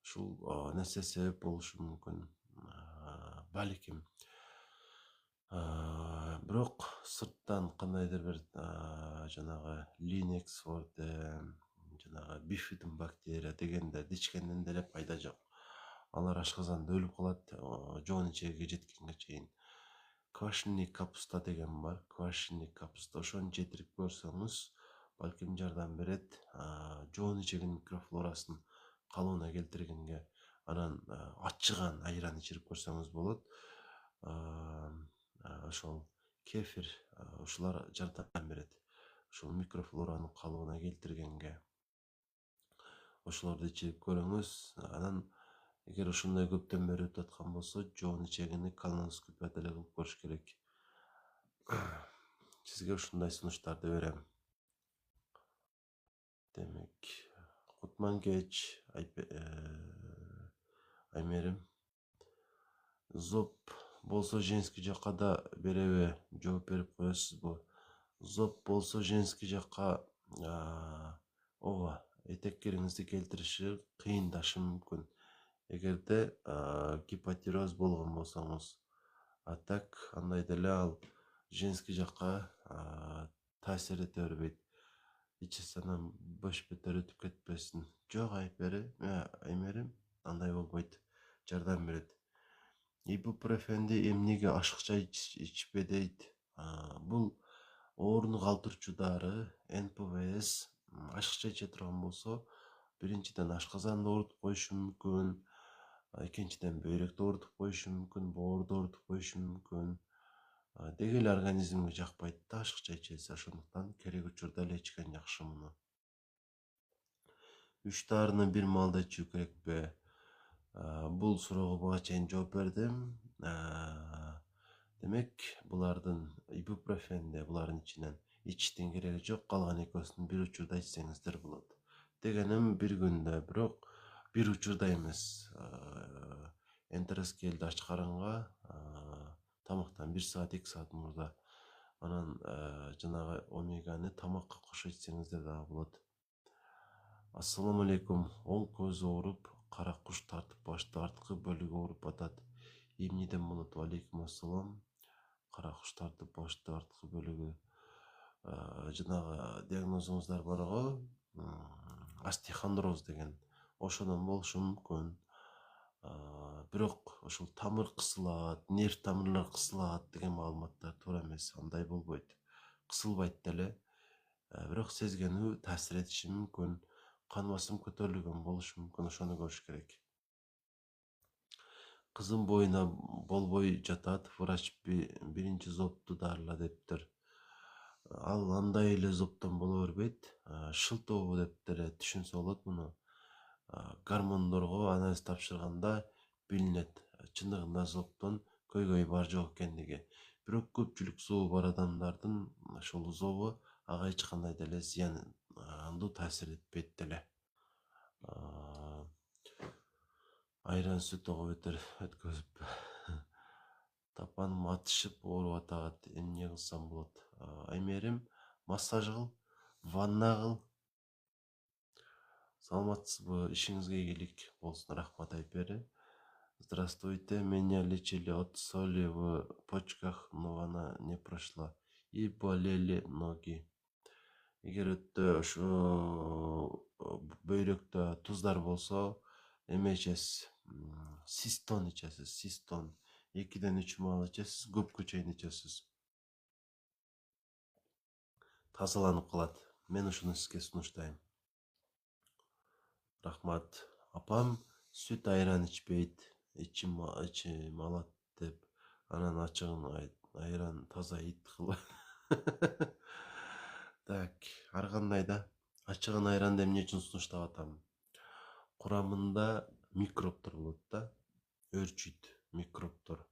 Ушул нерсе себеп болушу мүмкүн. Балким. Бирок сырттан кандайдыр бир жанагы Linux Forte, жанагы бифидум бактерия дегендерди ичкенден деле пайда жок. Алар ашказанда өлүп калат, жоон ичеге жеткенге чейин. Квашеный капуста деген бар. Квашеный капуста, ошону жетирип көрсөңүз, балким жардам берет. Жоон ичегинин микрофлорасын калыбына келтиргенге, анан ачыган айран ичирип көрсөңүз болот. Ошол кефир, ушулар жардам берет ушул микрофлораны калыбына келтиргенге. Ошолорду ичип көрүңүз. Анан эгер ушундай көптөн бери өтүп аткан болсо, жоон ичегини колоноскопия деле кылып көрүш керек. Сизге ушундай сунуштарды берем. Демек, кутман кеч, Аймерим. Зоб болсо женский жакка да береби? Жооп берип коесузбу? Зоб болсо женский жакка ооба, этеккериңизди келтириши кыйындашы мүмкүн. Эгерде гипотироз болгон болсоңуз. А так андай деле ал женский жакка таасир эте бербейт. Ичесанан бош бетер өтүп кетпесин. Жок, Аймерим, андай болбойт. Жардам берет. Ибупрофенди эмнеге ашыкча ичпе дейт. Бул оорууну калтырчу дары, НПВС. Ашыкча иче турган болсо, биринчиден ашказанды оорутуп коюшу мүмкүн, экинчиден бөйрөктү оорутуп коюшу мүмкүн, боорду оорутуп коюшу мүмкүн. Деги эле организмге жакпайт да ашыкча ичеси, ошондуктан керек учурда эле ичкен жакшы муну. 3 дарыны бир маалда ичүү керекпи? Бул суроого буга чейин жооп бердим. Демек, булардын ибупрофенде булардын ичинен ичиштин кереги жок, калган экөөсүн бир учурда ичсеңиздер болот. Дегеним бир күндө, бирок бир учурда эмес. Энтероскелди ач карынга тамактан 1 саат 2 саат мурда анан жанагы омеганы тамакка кошо ичсеңиздер дагы болот. Ассаламу алейкум. Оң көз ооруп, кара куш тартып башты арткы бөлүгү ооруп атат. Эмнеден болот? Алейкум ассалам. Кара куш тартып башты арткы бөлүгү. Жанагы диагнозуңуздар барго, остеохондроз деген. Ошондон болушу мүмкүн. Бирок ошол тамыр кысылат, нерв тамырлар кысылат деген маалыматтар туура эмес. Андай болбойт. Кысылбайт деле. Бирок сезгенүү таасир этиши мүмкүн. Кан басым көтөрүлгөн болушу мүмкүн. Ошону көрүш керек. Кызым боюна болбой жатат. Врач биринчи зобту дарыла дептир. Ал андай эле зобтон боло бербейт. Шылтоо деп деле түшүнсө болот муну. Гормондорго анализ тапшырганда билинет. Чындыгында зобтон көйгөй бар жок экендиги. Бирок көпчүлүк зобу бар адамдардын ошол зобу ага эч кандай деле зыяндуу таасир этпейт деле. Айран сүт ого бетер өткөзүп тапаным атышып ооруп атат. Эмне кылсам болот? Аймерим, массаж кыл, ванна кыл. Саламатсызбы? Ишиңизге ийгилик болсун. Рахмат, Айпери. Здравствуйте, меня лечили от соли в почках, но она не прошла. И болели ноги. Эгер өтө ошо бөйрөктө туздар болсо, эме ичесиз, систон ичесиз, систон. 2-ден 3 маал ичесиз, көпкө чейин ичесиз. Тазаланып калат. Мен ушуну сизге сунуштайм. Рахмат. Апам сүт айран ичпейт, ичим алат деп, анан ачыгын айран таза ит кылып. Так, ар кандай да. Ачыгын айранды эмне үчүн сунуштап атам? Курамында микробдор болот да. Өрчүйт микробдор.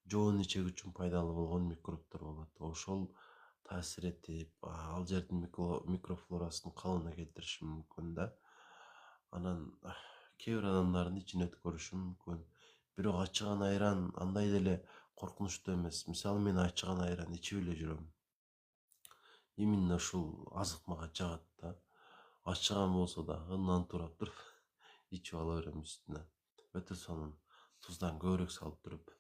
Жоон ичек үчүн пайдалуу болгон микробдор болот. Ошол таасир этип, ал жердин микрофлорасын калыбына келтириши мүмкүн да. Анан кээ бир адамдардын ичине өткөрүшү мүмкүн. Бирок ачыган айран андай деле коркунучтуу эмес. Мисалы, мен ачыган айран ичип эле жүрөм. Именно ушул азык мага жагат да. Ачыган болсо дагы нан турап туруп ичип ала берем үстүнө. Өтө сонун туздан көбүрөөк салып туруп.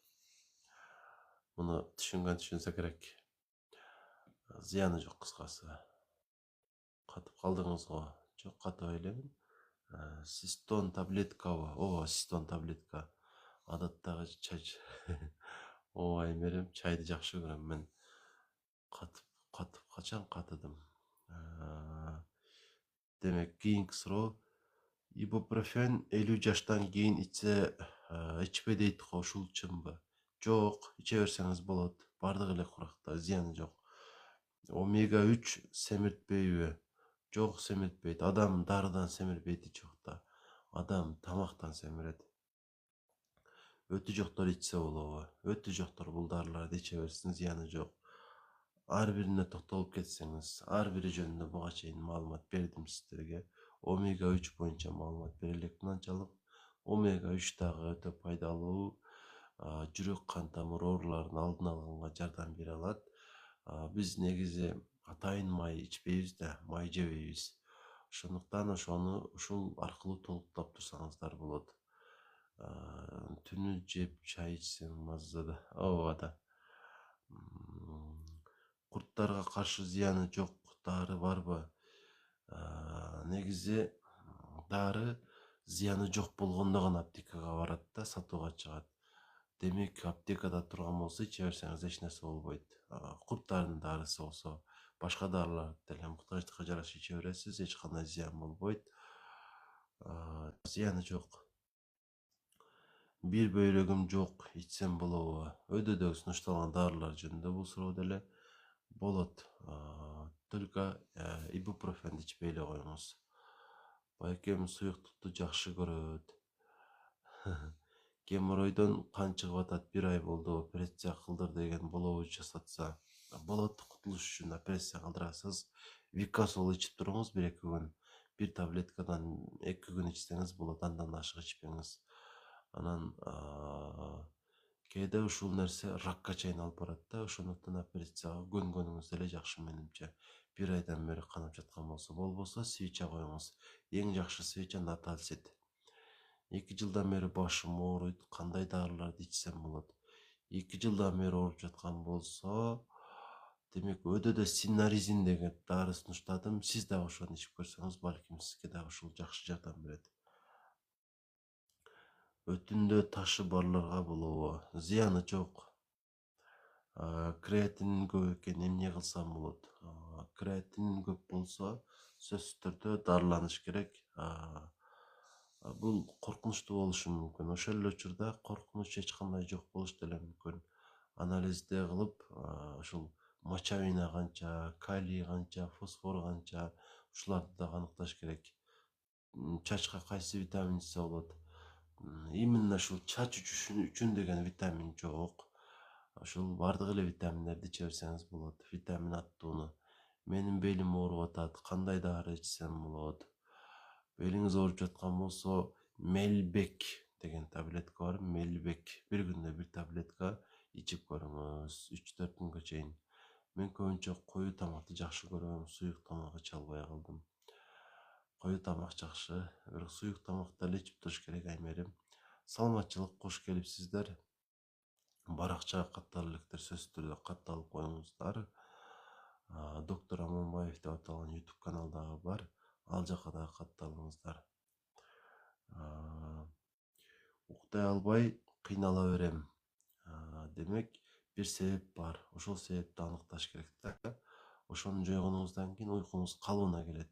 Муну түшүнсө керек. Зыяны жок, кыскасы. Катып калдыңызго? Жок, катыбай элемин. Систон таблеткабы? Ооба, систон таблетка. Адаттагы чай. Ооба, Аймерим, чайды жакшы көрөм мен. Катып качан катыдым? Демек, кийинки суроо. Ибупрофен 50 жаштан кийин ичсе ичпе дейт го, ушул чынбы? Жок, иче берсеңиз болот. Бардык эле куракта зыяны жок. Омега 3 семиртпейби? Жок, семиртпейт. Адам дарыдан семирбейт ичип атта. Адам тамактан семирет. Өтү жоктор ичсе болобу? Өтү жоктор бул дарыларды иче берсин, зыяны жок. Ар бирине токтолуп кетсеңиз, ар бири жөнүндө буга чейин маалымат бердим сиздерге. Омега 3 боюнча маалымат бере элекмин анчалык. Омега 3 дагы өтө пайдалуу. Жүрөк кан тамыр ооруларынын алдын алганга жардам бере алат. Биз негизи атайын май ичпейбиз да, май жебейбиз. Ошондуктан ошону ушул аркылуу толуктап турсаңыздар болот. Түнү жеп чай ичсең маззада, ооба да. Курттарга каршы зыяны жок дары барбы? Негизи дары зыяны жок болгондо гана аптекага барат да, сатууга чыгат. Демек аптекада турган болсо иче берсеңиз эч нерсе болбойт. Курттардын дарысы болсо башка дарыларды деле муктаждыкка жараша иче бересиз, эч кандай зыян болбойт. Зыяны жок. Бир бөйрөгүм жок, ичсем болобу? Өйдөдөгү сунушталган дарылар жөнүндө бул суроо деле болот. Только ибупрофенди ичпей эле коюңуз. Байкем суюктукту жакшы көрөт. Геморройдон кан чыгып атат, 1 ай болду, операция кылдыр деген болобу жасатса? Болот, кутулуш үчүн операция кылдырасыз. Викасол ичип туруңуз 1-2 күн. Бир таблеткадан 2 күн ичсеңиз болот, андан ашык ичпеңиз. Анан кээде ушул нерсе ракка чейин алып барат да, ошондуктан операцияга көнгөнүңүз деле жакшы менимче. 1 айдан бери канап жаткан болбосо свеча коюңуз. Эң жакшы свеча Натальсит. 2 жылдан бери башым ооруйт, кандай дарыларды ичсем болот? 2 жылдан бери ооруп жаткан болсо, демек өдөдө синаризин деген дары сунуштадым. Сиз дагы ошону ичип көрсөңүз, балким сизге дагы ушул жакшы жардам берет. Өтүндө ташы барларга болобу? Зыяны жок. Креатин көп экен, эмне кылсам болот? Креатин көп болсо, сөзсүз түрдө дарыланыш керек. Бул коркунучтуу болушу мүмкүн. Ошол эле учурда коркунуч эч кандай жок болуш деле мүмкүн. Анализде кылып, ушул мочавина канча, калий канча, фосфор канча, ушуларды да аныкташ керек. Чачка кайсы витамин ичсе болот? Именно ушул чач үчүн деген витамин жок. Ушул бардык эле витаминдерди иче берсеңиз болот. Витамин аттууну. Менин белим ооруп атат, кандай дары ичсем болот? Белиңиз ооруп жаткан болсо, Мелбек деген таблетка бар. Мелбек. Бир күндө 1 таблетка ичип көрүңүз, 3-4 күнгө чейин. Мен көбүнчө коюу тамакты жакшы көрөм, суюк тамак иче албай калдым. Коюу тамак жакшы, бирок суюк тамакты эле ичип туруш керек аймерим. Саламатчылык, кош келипсиздер. Баракчага каттал электер сөзсүз түрдө катталып коюңуздар. Доктор Аманбаев деп аталган YouTube канал дагы бар. Ал жака дагы катталыңыздар. Уктай албай кыйнала берем. Демек, бир себеп бар. Ошол себепти аныкташ керек да. Ошону жойгонуңуздан кийин уйкуңуз калыбына келет.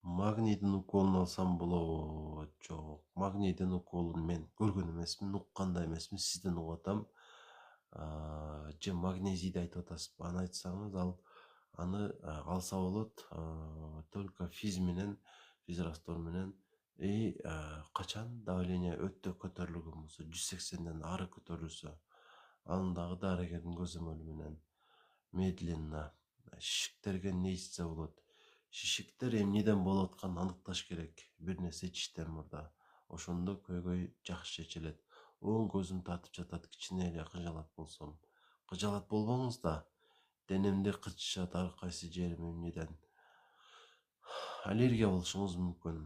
Магнийдин уколун алсам болобу? Жок. Магнийдин уколун мен көргөн эмесмин, уккан да эмесмин, сизден угуп атам. Же магнезийди айтып атасызбы? Аны айтсаңыз, аны алса болот, только физ менен, физраствор менен. Качан давление өтө көтөрүлгөн болсо, 180ден ары көтөрүлсө, аны дагы дарыгердин көзөмөлү менен медленно. Шишиктерге эмне ичсе болот? Шишиктер эмнеден болуп атканын аныкташ керек. Бир нерсе ичиштен мурда. Ошондо көйгөй жакшы чечилет. Оң көзүм татып жатат, кичине эле кыжалат болсом. Кыжалат болбоңуз да. Денемде кычышат ар кайсы жерим эмнеден. Аллергия болушуңуз мүмкүн.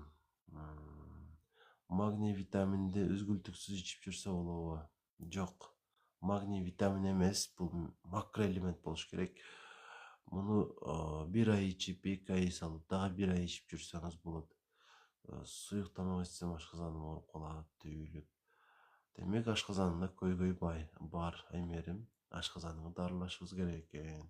Магний витаминди үзгүлтүксүз ичип жүрсө болобу? Жок. Магний витамин эмес, бул макроэлемент болуш керек. Муну 1 ай ичип, 2 ай салып, дагы 1 ай ичип жүрсөңүз болот. Суюк тамак ичсем ашказаным ооруп калат, түйүлүп. Демек, ашказанында көйгөй бар, аймерим. Ашказаныңы дарылашыбыз керек экен.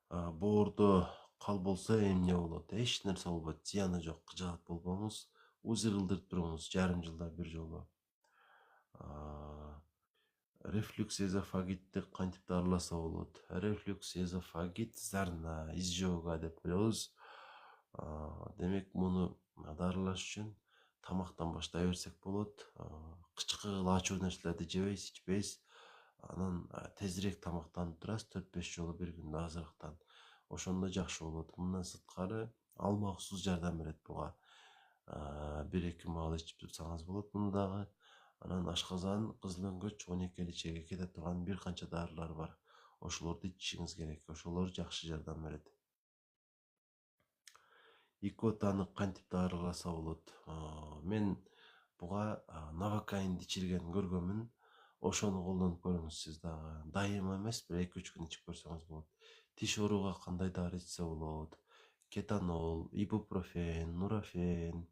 Боордо кал болсо эмне болот? Эч нерсе болбойт, зыяны жок, кыжаат болбоңуз. УЗИ кылдырып туруңуз жарым жылда бир жолу. Рефлюкс эзофагитти кантип дарыласа болот? Рефлюкс эзофагит зарна, изжога деп коебуз. Демек муну дарылаш үчүн тамактан баштай берсек болот. Кычкыл ачуу нерселерди жебейсиз, ичпейсиз. Анан тезирээк тамактанып турасыз 4-5 жолу бир күндө азыраактан. Ошондо жакшы болот. Мындан сырткары алма уксус жардам берет буга. 1-2 маал ичип турсаңыз болот муну дагы. Анан ашказан, кызыл өңгөч, 12 чеге кете турган бир канча дарылар бар. Ошолорду ичишиңиз керек. Ошолор жакшы жардам берет. Икотаны кантип дарыласа болот? Мен буга новокаинди ичирген көргөнмүн. Ошону колдонуп көрүңүз сиз дагы. Дайыма эмес, бир 2-3 күн ичип көрсөңүз болот. Тиш ооруга кандай дары ичсе болот? Кетанол, ибупрофен, нурофен,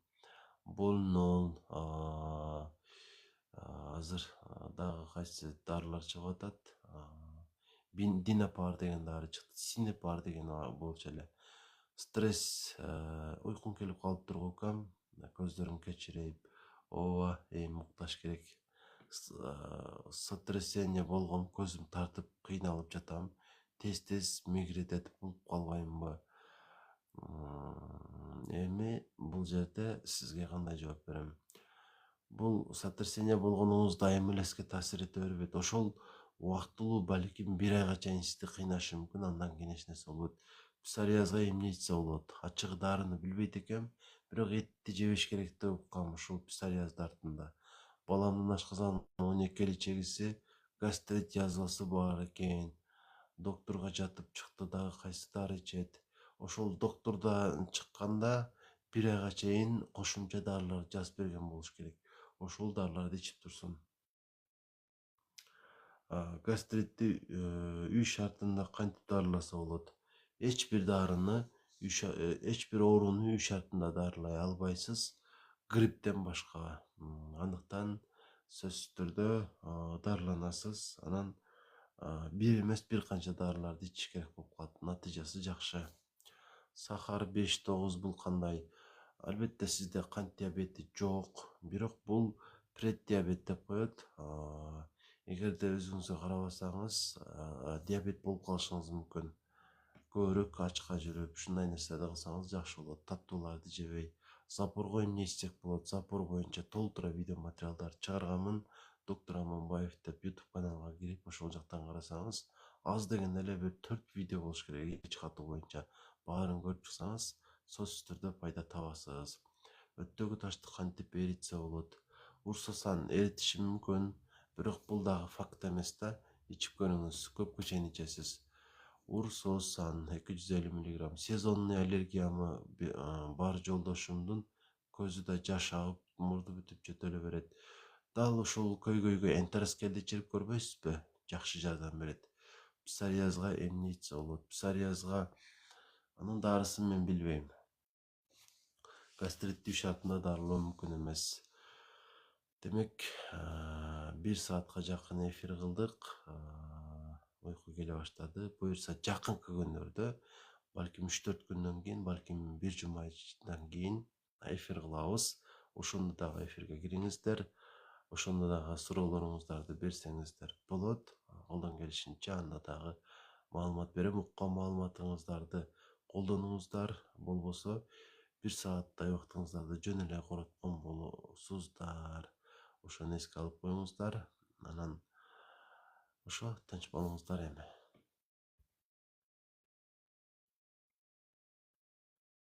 болнол, азыр дагы кайсы дарылар чыгып атат. Динапар деген дары чыкты, синепар деген болчу эле. Стресс, уйкум келип калып тургукам, көздөрүм кечирип, ооба, укташ керек. Сотрясение болгом, көзүм тартып, кыйналып жатам. Тез мигрень этип болуп калбаймынбы? Эми бул жерде сизге кандай жооп берем? Бул сотрясение болгонуңуз дайыма эле сизге таасир эте бербейт. Ошол убактылуу балким 1 айга чейин сизди кыйнашы мүмкүн, андан кийин эч нерсе болбойт. Псориазга эмне ичсе болот? Ачык дарыны билбейт экем, бирок этти жебеш керек деп уккам ушул псориаз дартында. Баламдын ашказанын 12 чегиси гастрит язвасы бар экен. Доктурга жатып чыкты дагы кайсы дары ичет. Ошол доктурдан чыкканда 1 айга чейин кошумча дарылар жазып берген болуш керек. Ошол дарыларды ичип турсун. Гастритти үй шартында кантип дарыласа болот? Эч бир дарыны, эч бир ооруну үй шартында дарылай албайсыз, грипптен башка. Андыктан сөзсүз түрдө дарыланасыз. Анан бир эмес бир канча дарыларды ичиш керек болуп калат. Натыйжасы жакшы. Сахар 5-9 бул кандай? Албетте сизде кант диабети жок, бирок бул преддиабет деп коет. Эгерде өзүңүзгө карабасаңыз, диабет болуп калышыңыз мүмкүн. Көбүрөөк ачка жүрүп, ушундай нерселерди кылсаңыз жакшы болот. Таттууларды жебей. Запорго эмне ичсек болот? Запор боюнча толтура видео материалдар чыгарганмын. Доктор Аманбаев деп YouTube каналга кирип, ошол жактан карасаңыз, аз дегенде эле бир 4 видео болуш керек ич катуу боюнча. Баарын көрүп чыксаңыз, сөзсүз түрдө пайда табасыз. Өттөгү ташты кантип эритсе болот? Урсасан эритиши мүмкүн, бирок бул дагы факт эмес да. Ичип көрүңүз, көпкө чейин ичесиз. Урсосан 250 мг. Сезонный аллергиямы бар жолдошумдун көзү да жаш агып, мурду бүтүп жөтөлө берет. Дал ушул көйгөйгө энтероскелди ичирип көрбөйсүзбү? Жакшы жардам берет. Псориазга эмне ичсе болот? Псориазга анын дарысын мен билбейм. Гастритти үй шартында дарылоо мүмкүн эмес. Демек, 1 саатка жакын эфир кылдык. Уйку келе баштады. Буюрса жакынкы күндөрдө, балким 3-4 күндөн кийин, балким 1 жумадан кийин эфир кылабыз. Ошондо дагы эфирге кириңиздер. Ошондо дагы суроолоруңуздарды берсеңиздер болот. Колдон келишинче анда дагы маалымат берем. Уккан маалыматыңыздарды колдонуңуздар. Болбосо 1 сааттай убактыңыздарды жөн эле короткон болосуздар. Ошону эске алып коюңуздар. Анан ошо тынч болуңуздар эми.